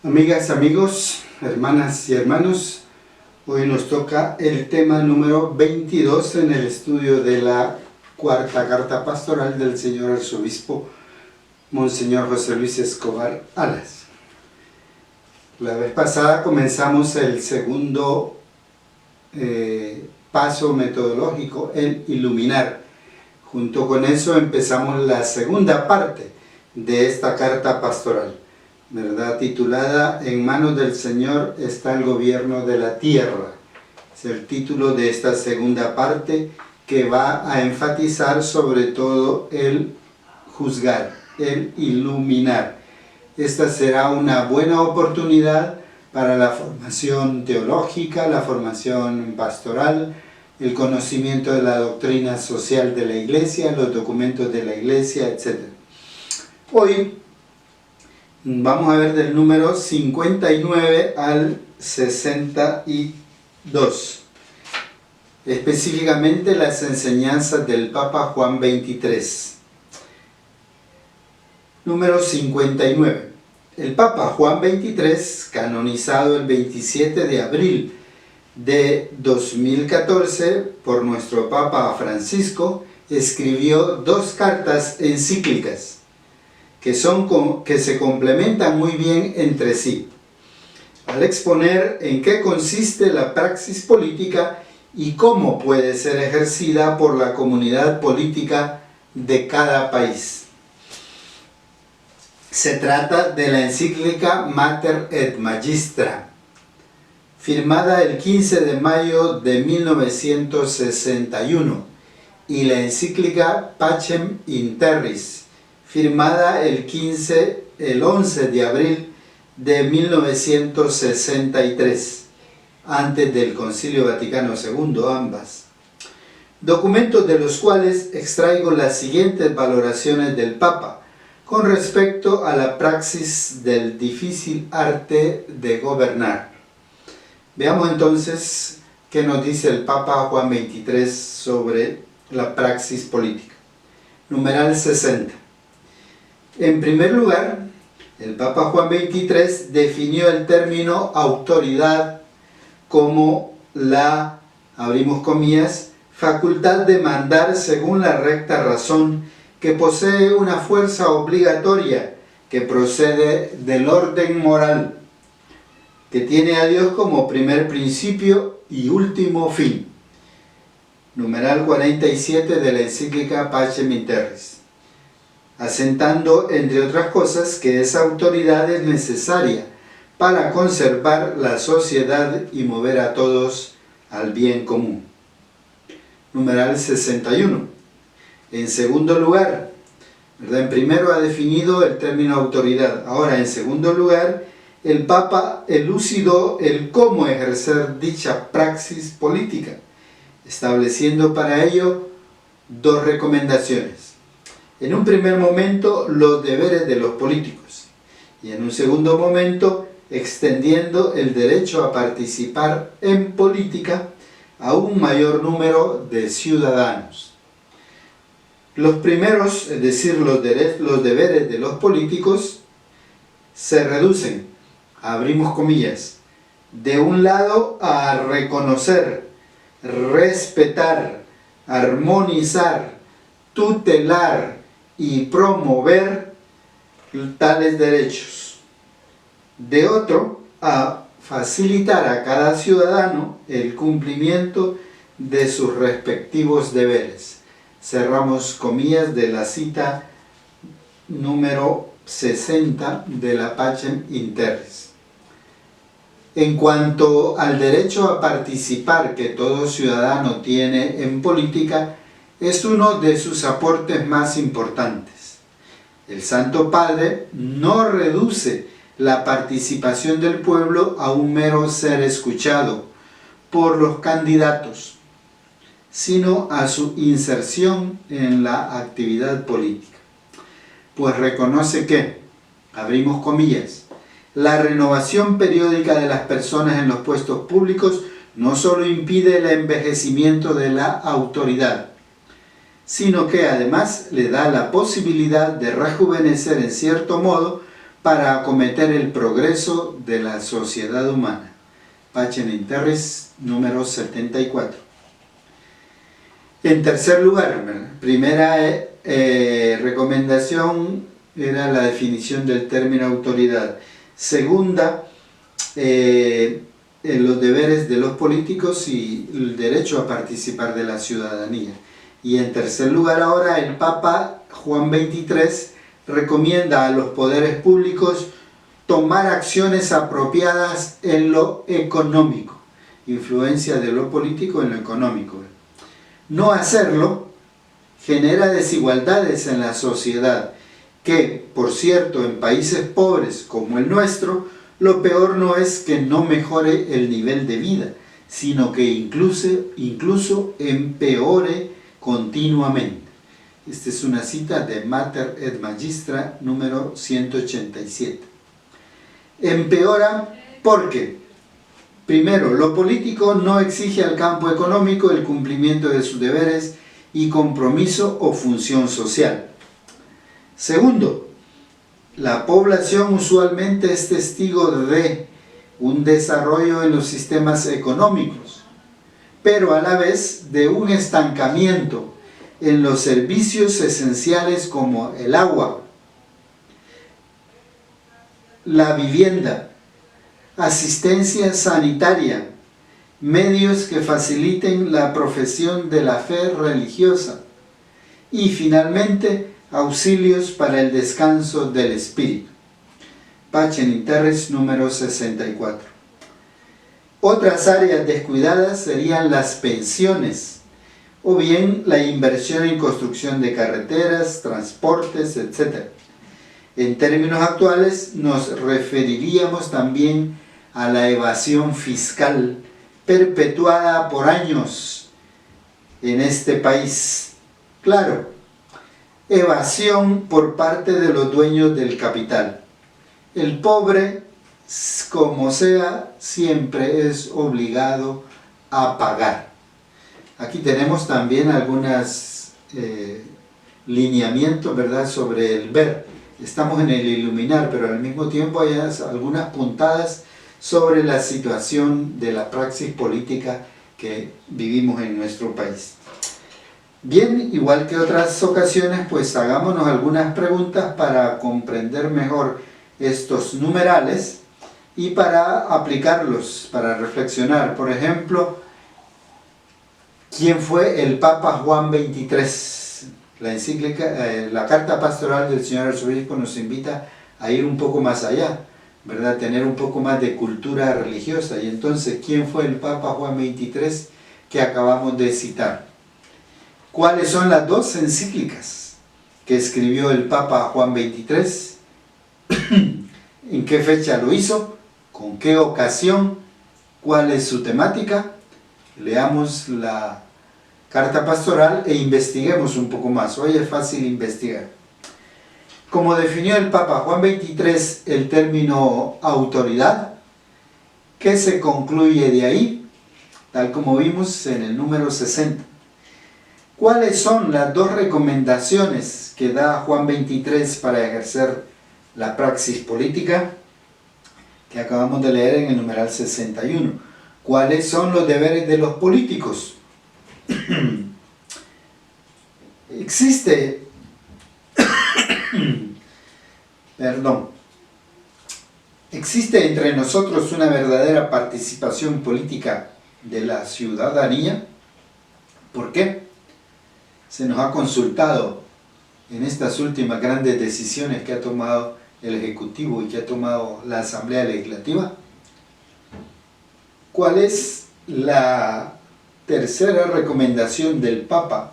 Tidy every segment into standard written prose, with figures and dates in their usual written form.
Amigas, amigos, hermanas y hermanos, hoy nos toca el tema número 22 en el estudio de la cuarta carta pastoral del señor arzobispo Monseñor José Luis Escobar Alas. La vez pasada comenzamos el segundo paso metodológico, el iluminar. Junto con eso empezamos la segunda parte de esta carta pastoral, ¿verdad? Titulada En manos del Señor está el gobierno de la tierra. Es el título de esta segunda parte, que va a enfatizar sobre todo el juzgar, el iluminar. Esta será una buena oportunidad para la formación teológica, la formación pastoral, el conocimiento de la doctrina social de la Iglesia, los documentos de la Iglesia, etc. Hoy vamos a ver del número 59 al 62, específicamente las enseñanzas del Papa Juan XXIII. Número 59. El Papa Juan XXIII, canonizado el 27 de abril de 2014 por nuestro Papa Francisco, escribió dos cartas encíclicas que se complementan muy bien entre sí, al exponer en qué consiste la praxis política y cómo puede ser ejercida por la comunidad política de cada país. Se trata de la encíclica Mater et Magistra, firmada el 15 de mayo de 1961, y la encíclica Pacem in Terris, firmada el 11 de abril de 1963, antes del Concilio Vaticano II, ambas. Documentos de los cuales extraigo las siguientes valoraciones del Papa con respecto a la praxis del difícil arte de gobernar. Veamos entonces qué nos dice el Papa Juan XXIII sobre la praxis política. Numeral 60. En primer lugar, el Papa Juan XXIII definió el término autoridad como la, abrimos comillas, facultad de mandar según la recta razón que posee una fuerza obligatoria que procede del orden moral, que tiene a Dios como primer principio y último fin. Numeral 47 de la encíclica Pacem in Terris, asentando, entre otras cosas, que esa autoridad es necesaria para conservar la sociedad y mover a todos al bien común. Numeral 61. En segundo lugar, ¿verdad? En primero ha definido el término autoridad. Ahora, en segundo lugar, el Papa elucidó el cómo ejercer dicha praxis política, estableciendo para ello dos recomendaciones. En un primer momento, los deberes de los políticos, y en un segundo momento, extendiendo el derecho a participar en política a un mayor número de ciudadanos. Los primeros, es decir, los deberes de los políticos, se reducen, abrimos comillas, de un lado a reconocer, respetar, armonizar, tutelar y promover tales derechos. De otro, a facilitar a cada ciudadano el cumplimiento de sus respectivos deberes. Cerramos comillas de la cita número 60 de la Pacem in Terris. En cuanto al derecho a participar que todo ciudadano tiene en política, es uno de sus aportes más importantes. El Santo Padre no reduce la participación del pueblo a un mero ser escuchado por los candidatos, sino a su inserción en la actividad política. Pues reconoce que, abrimos comillas, La renovación periódica de las personas en los puestos públicos no solo impide el envejecimiento de la autoridad, sino que además le da la posibilidad de rejuvenecer en cierto modo para acometer el progreso de la sociedad humana. Pacem in Terris, número 74. En tercer lugar, primera recomendación era la definición del término autoridad. Segunda, los deberes de los políticos y el derecho a participar de la ciudadanía. Y en tercer lugar ahora el Papa Juan XXIII recomienda a los poderes públicos tomar acciones apropiadas en lo económico, influencia de lo político en lo económico. No hacerlo genera desigualdades en la sociedad, que, por cierto, en países pobres como el nuestro, lo peor no es que no mejore el nivel de vida, sino que incluso empeore continuamente. Esta es una cita de Mater et Magistra, número 187. Empeora porque, primero, lo político no exige al campo económico el cumplimiento de sus deberes y compromiso o función social. Segundo, la población usualmente es testigo de un desarrollo en los sistemas económicos, pero a la vez de un estancamiento en los servicios esenciales como el agua, la vivienda, asistencia sanitaria, medios que faciliten la profesión de la fe religiosa y finalmente auxilios para el descanso del espíritu. Pacem in Terris, número 64. Otras áreas descuidadas serían las pensiones, o bien la inversión en construcción de carreteras, transportes, etc. En términos actuales nos referiríamos también a la evasión fiscal perpetuada por años en este país. Claro, evasión por parte de los dueños del capital. El pobre, como sea, siempre es obligado a pagar. Aquí tenemos también algunos lineamientos, ¿verdad?, sobre el ver. Estamos en el iluminar, pero al mismo tiempo hay algunas puntadas sobre la situación de la praxis política que vivimos en nuestro país. Bien, igual que otras ocasiones, pues hagámonos algunas preguntas para comprender mejor estos numerales y para aplicarlos, para reflexionar. Por ejemplo, ¿quién fue el Papa Juan XXIII? La encíclica, la carta pastoral del señor arzobispo nos invita a ir un poco más allá, ¿verdad? Tener un poco más de cultura religiosa. Y entonces, ¿quién fue el Papa Juan XXIII que acabamos de citar? ¿Cuáles son las dos encíclicas que escribió el Papa Juan XXIII? ¿En qué fecha lo hizo? ¿Con qué ocasión? ¿Cuál es su temática? Leamos la carta pastoral e investiguemos un poco más. Hoy es fácil investigar. Como definió el Papa Juan XXIII el término autoridad, ¿qué se concluye de ahí? Tal como vimos en el número 60. ¿Cuáles son las dos recomendaciones que da Juan XXIII para ejercer la praxis política? Que acabamos de leer en el numeral 61. ¿Cuáles son los deberes de los políticos? Existe entre nosotros una verdadera participación política de la ciudadanía. ¿Por qué? Se nos ha consultado en estas últimas grandes decisiones que ha tomado el Ejecutivo y que ha tomado la Asamblea Legislativa. ¿Cuál es la tercera recomendación del Papa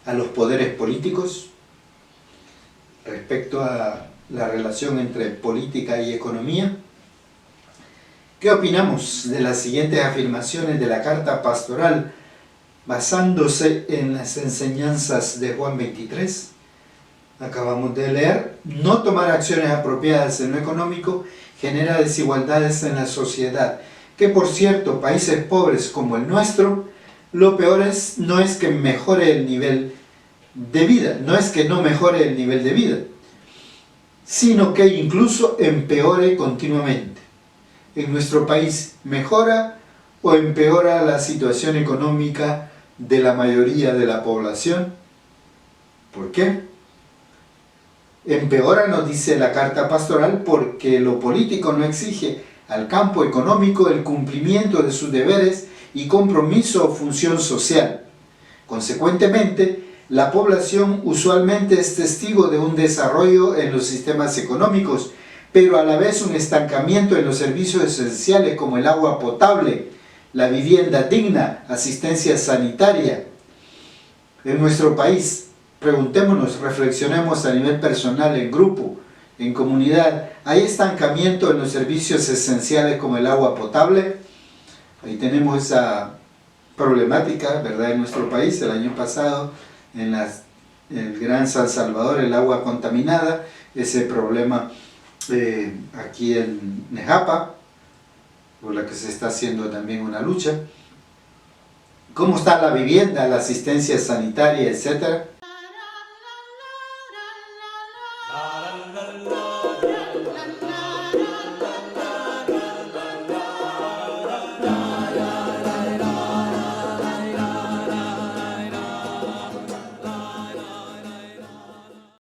a los poderes políticos respecto a la relación entre política y economía? ¿Qué opinamos de las siguientes afirmaciones de la carta pastoral basándose en las enseñanzas de Juan XXIII? acabamos de leer, no tomar acciones apropiadas en lo económico genera desigualdades en la sociedad, que por cierto, países pobres como el nuestro, lo peor no es que mejore el nivel de vida, no es que no mejore el nivel de vida, sino que incluso empeore continuamente. En nuestro país mejora o empeora la situación económica de la mayoría de la población. ¿Por qué? Empeora, nos dice la carta pastoral, porque lo político no exige al campo económico el cumplimiento de sus deberes y compromiso o función social. Consecuentemente, la población usualmente es testigo de un desarrollo en los sistemas económicos, pero a la vez un estancamiento en los servicios esenciales como el agua potable, la vivienda digna, asistencia sanitaria. En nuestro país, preguntémonos, reflexionemos a nivel personal, en grupo, en comunidad, ¿hay estancamiento en los servicios esenciales como el agua potable? Ahí tenemos esa problemática, ¿verdad?, en nuestro país. El año pasado, en el Gran San Salvador, el agua contaminada, ese problema aquí en Nejapa, por la que se está haciendo también una lucha. ¿Cómo está la vivienda, la asistencia sanitaria, etcétera?